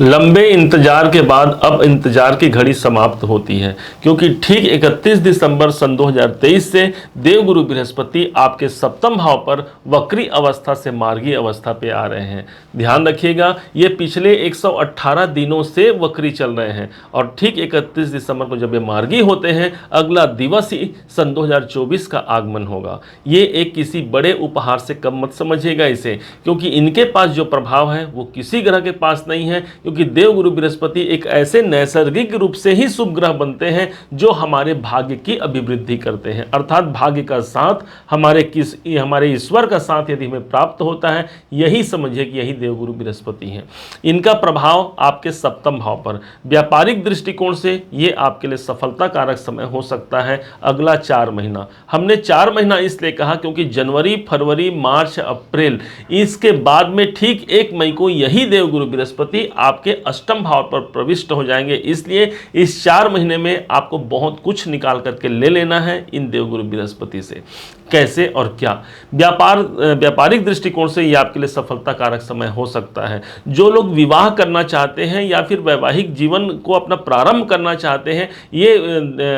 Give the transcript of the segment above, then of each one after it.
लंबे इंतजार के बाद अब इंतजार की घड़ी समाप्त होती है, क्योंकि ठीक 31 दिसंबर सन 2023 से देवगुरु बृहस्पति आपके सप्तम भाव पर वक्री अवस्था से मार्गी अवस्था पे आ रहे हैं। ध्यान रखिएगा, ये पिछले 118 दिनों से वक्री चल रहे हैं और ठीक 31 दिसंबर को जब ये मार्गी होते हैं, अगला दिवस ही सन 2024 का आगमन होगा। ये एक किसी बड़े उपहार से कम मत समझिएगा इसे, क्योंकि इनके पास जो प्रभाव है वो किसी ग्रह के पास नहीं है, क्योंकि देवगुरु बृहस्पति एक ऐसे नैसर्गिक रूप से ही शुभ ग्रह बनते हैं जो हमारे भाग्य की अभिवृद्धि करते हैं। अर्थात भाग्य का साथ हमारे ईश्वर का साथ यदि हमें प्राप्त होता है, यही समझिए कि यही देवगुरु बृहस्पति हैं। इनका प्रभाव आपके सप्तम भाव पर व्यापारिक दृष्टिकोण से ये आपके लिए सफलता कारक समय हो सकता है अगला 4 महीना। हमने 4 महीना इसलिए कहा क्योंकि जनवरी, फरवरी, मार्च, अप्रैल, इसके बाद में ठीक 1 मई को यही देवगुरु बृहस्पति आपके अष्टम भाव पर प्रविष्ट हो जाएंगे। इसलिए इस 4 महीने में आपको बहुत कुछ निकाल करके ले लेना है इन देवगुरु बृहस्पति से। कैसे और क्या? व्यापारिक दृष्टिकोण से ये आपके लिए सफलता कारक समय हो सकता है। जो लोग विवाह करना चाहते हैं या फिर वैवाहिक जीवन को अपना प्रारंभ करना चाहते हैं, ये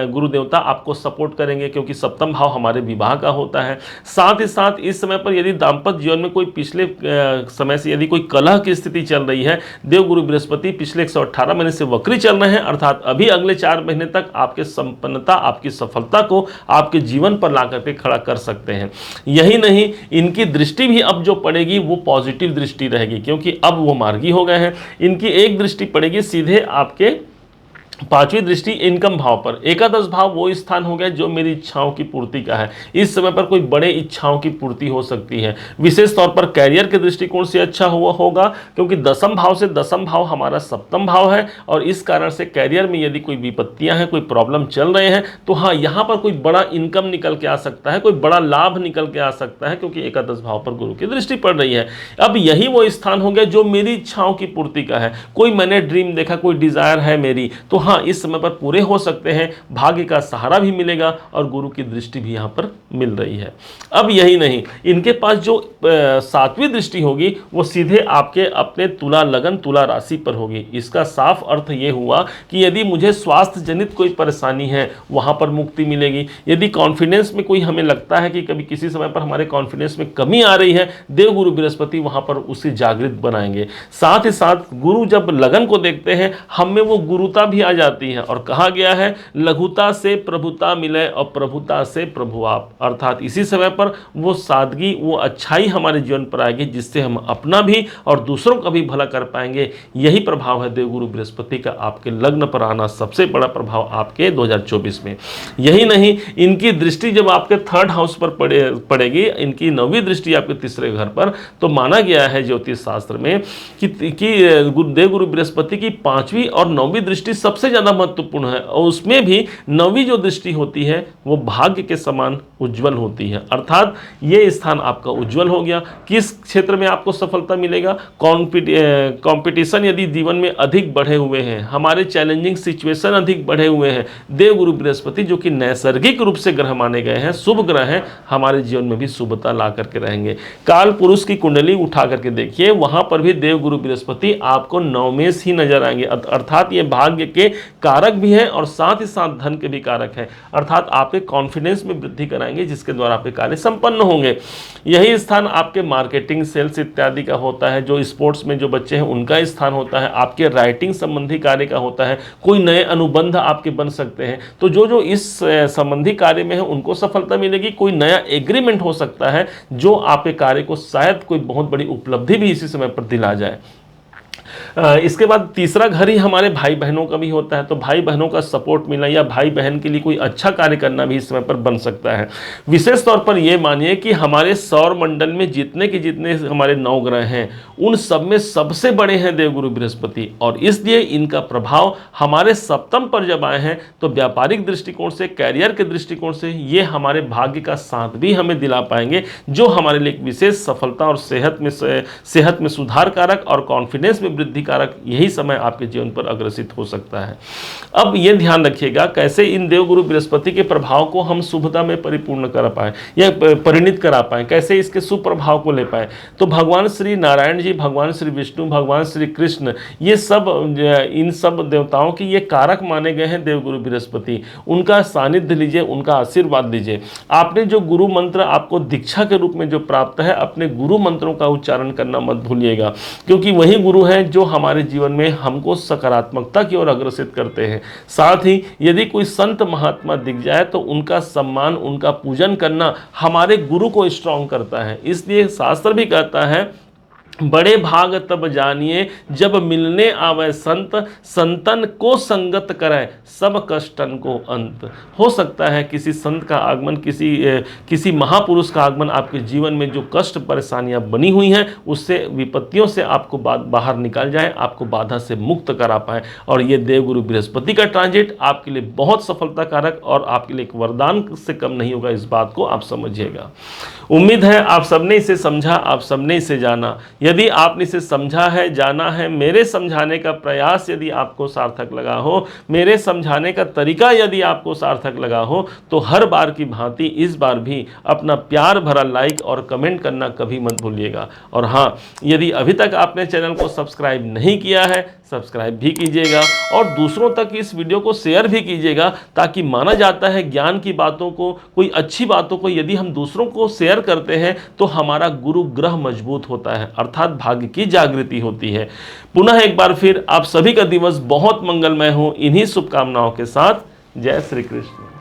गुरु देवता आपको सपोर्ट करेंगे, क्योंकि सप्तम भाव हमारे विवाह का होता है। साथ ही साथ इस समय पर यदि दाम्पत्य जीवन में कोई पिछले समय से यदि कोई कलह की स्थिति चल रही है, देवगुरु बृहस्पति पिछले 118 महीने से वक्री चल रहे हैं, अर्थात अभी अगले 4 महीने तक आपके संपन्नता, आपकी सफलता को आपके जीवन पर ला करके खड़ा कर सकते हैं। यही नहीं, इनकी दृष्टि भी अब जो पड़ेगी वो पॉजिटिव दृष्टि रहेगी, क्योंकि अब वो मार्गी हो गए हैं। इनकी एक दृष्टि पड़ेगी सीधे आपके 5वीं दृष्टि इनकम भाव पर। एकादश भाव वो स्थान हो गया जो मेरी इच्छाओं की पूर्ति का है। इस समय पर कोई बड़े इच्छाओं की पूर्ति हो सकती है। विशेष तौर पर कैरियर के दृष्टिकोण से अच्छा हुआ होगा, क्योंकि दसम भाव से दसम भाव हमारा सप्तम भाव है और इस कारण से कैरियर में यदि कोई विपत्तियां हैं, कोई प्रॉब्लम चल रहे हैं, तो हाँ, यहाँ पर कोई बड़ा इनकम निकल के आ सकता है, कोई बड़ा लाभ निकल के आ सकता है, क्योंकि एकादश भाव पर गुरु की दृष्टि पड़ रही है। अब यही वो स्थान हो गया जो मेरी इच्छाओं की पूर्ति का है। कोई मैंने ड्रीम देखा, कोई डिजायर है मेरी, तो हाँ, इस समय पर पूरे हो सकते हैं। भाग्य का सहारा भी मिलेगा और गुरु की दृष्टि भी यहां पर मिल रही है। अब यही नहीं, इनके पास जो 7वीं दृष्टि होगी वो सीधे आपके अपने तुला लगन, तुला राशि पर होगी। इसका साफ अर्थ ये हुआ कि यदि मुझे स्वास्थ्य जनित कोई परेशानी है, वहां पर मुक्ति मिलेगी। यदि कॉन्फिडेंस में कोई हमें लगता है कि कभी किसी समय पर हमारे कॉन्फिडेंस में कमी आ रही है, देवगुरु बृहस्पति वहां पर उसे जागृत बनाएंगे। साथ ही साथ गुरु जब लगन को देखते हैं, हम में वो गुरुता भी आ जाती है और कहा गया है लघुता से प्रभुता मिले और प्रभुता से प्रभु आप। अर्थात इसी समय पर वो सादगी, वो अच्छाई हमारे जीवन पर आएगी, जिससे हम अपना भी और दूसरों का भी भला कर पाएंगे। यही प्रभाव है देवगुरु बृहस्पति का आपके लग्न पर आना, सबसे बड़ा प्रभाव आपके 2024 में। यही नहीं, इनकी दृष्टि जब आपके 3rd हाउस पर पड़ेगी, इनकी 9वीं दृष्टि आपके 3रे घर पर, तो माना गया है ज्योतिष शास्त्र में कि देवगुरु बृहस्पति की 5वीं और 9वीं दृष्टि सबसे ज्यादा महत्वपूर्ण है और उसमें भी 9वीं जो दृष्टि होती है वो भाग्य के समान उज्जवल होती है। अर्थात ये स्थान आपका उज्जवल हो गया। किस क्षेत्र में आपको सफलता मिलेगा? कंपटीशन यदि जीवन में अधिक बढ़े हुए हैं, हमारे चैलेंजिंग सिचुएशन अधिक बढ़े हुए हैं, देवगुरु बृहस्पति जो कि नैसर्गिक रूप से ग्रह माने गए हैं, शुभ ग्रह हैं, हमारे जीवन में भी शुभता ला करके रहेंगे। काल पुरुष की कुंडली उठा करके देखिए, वहां पर भी देवगुरु बृहस्पति आपको नवमेश ही नजर आएंगे। अर्थात ये भाग्य के कारक भी है और साथ ही साथ धन के भी कारक है। अर्थात आपके कॉन्फिडेंस में वृद्धि कराएंगे, जिसके द्वारा आपके कार्य संपन्न होंगे। यही स्थान आपके मार्केटिंग, सेल्स इत्यादि का होता है। जो स्पोर्ट्स में जो बच्चे हैं उनका स्थान होता है। आपके राइटिंग संबंधी कार्य का होता है। कोई नए अनुबंध आपके बन सकते हैं। तो जो इस संबंधी कार्य में है उनको सफलता मिलेगी। कोई नया एग्रीमेंट हो सकता है जो आपके कार्य को शायद कोई बहुत बड़ी उपलब्धि भी इसी समय पर दिला जाए। इसके बाद 3रा घर ही हमारे भाई बहनों का भी होता है, तो भाई बहनों का सपोर्ट मिलना या भाई बहन के लिए कोई अच्छा कार्य करना भी इस समय पर बन सकता है। विशेष तौर पर यह मानिए कि हमारे सौर मंडल में जितने हमारे 9 ग्रह हैं, उन सब में सबसे बड़े हैं देवगुरु बृहस्पति, और इसलिए इनका प्रभाव हमारे सप्तम पर जब आए हैं तो व्यापारिक दृष्टिकोण से, कैरियर के दृष्टिकोण से ये हमारे भाग्य का साथ भी हमें दिला पाएंगे, जो हमारे लिए विशेष सफलता और सेहत में सुधार कारक और कॉन्फिडेंस में वृद्धि कारक यही समय आपके जीवन पर अग्रसित हो सकता है। अब ये ध्यान रखिएगा कैसे इन देवगुरु बृहस्पति के प्रभाव को हम शुभता में परिपूर्ण कर पाए या परिणित करा पाए, कैसे इसके सुप्रभाव को ले पाए। तो भगवान श्री नारायण जी, भगवान श्री विष्णु, भगवान श्री कृष्ण, ये सब इन सब देवताओं की ये कारक माने गए हैं देवगुरु बृहस्पति। उनका सानिध्य लीजिए, उनका आशीर्वाद लीजिए। आपने जो गुरु मंत्र आपको दीक्षा के रूप में जो प्राप्त है, अपने गुरु मंत्रों का उच्चारण करना मत भूलिएगा, क्योंकि वही गुरु हैं जो हमारे जीवन में हमको सकारात्मकता की ओर अग्रसित करते हैं। साथ ही यदि कोई संत महात्मा दिख जाए तो उनका सम्मान, उनका पूजन करना हमारे गुरु को स्ट्रांग करता है। इसलिए शास्त्र भी कहता है, बड़े भाग तब जानिए जब मिलने आवे संत, संतन को संगत करे सब कष्टन को अंत। हो सकता है किसी संत का आगमन, किसी महापुरुष का आगमन आपके जीवन में जो कष्ट परेशानियां बनी हुई हैं उससे, विपत्तियों से आपको बाहर निकाल जाए, आपको बाधा से मुक्त करा पाए। और ये देवगुरु बृहस्पति का ट्रांजिट आपके लिए बहुत सफलता कारक और आपके लिए एक वरदान से कम नहीं होगा, इस बात को आप समझिएगा। उम्मीद है आप सबने इसे समझा, आप सबने इसे जाना। यदि आपने इसे समझा है, जाना है, मेरे समझाने का प्रयास यदि आपको सार्थक लगा हो, मेरे समझाने का तरीका यदि आपको सार्थक लगा हो, तो हर बार की भांति इस बार भी अपना प्यार भरा लाइक और कमेंट करना कभी मत भूलिएगा। और हाँ, यदि अभी तक आपने चैनल को सब्सक्राइब नहीं किया है, सब्सक्राइब भी कीजिएगा और दूसरों तक इस वीडियो को शेयर भी कीजिएगा, ताकि माना जाता है ज्ञान की बातों को, कोई अच्छी बातों को यदि हम दूसरों को शेयर करते हैं तो हमारा गुरु ग्रह मजबूत होता है, अर्थात भाग्य की जागृति होती है। पुनः एक बार फिर आप सभी का दिवस बहुत मंगलमय हो, इन्हीं शुभकामनाओं के साथ। जय श्री कृष्ण।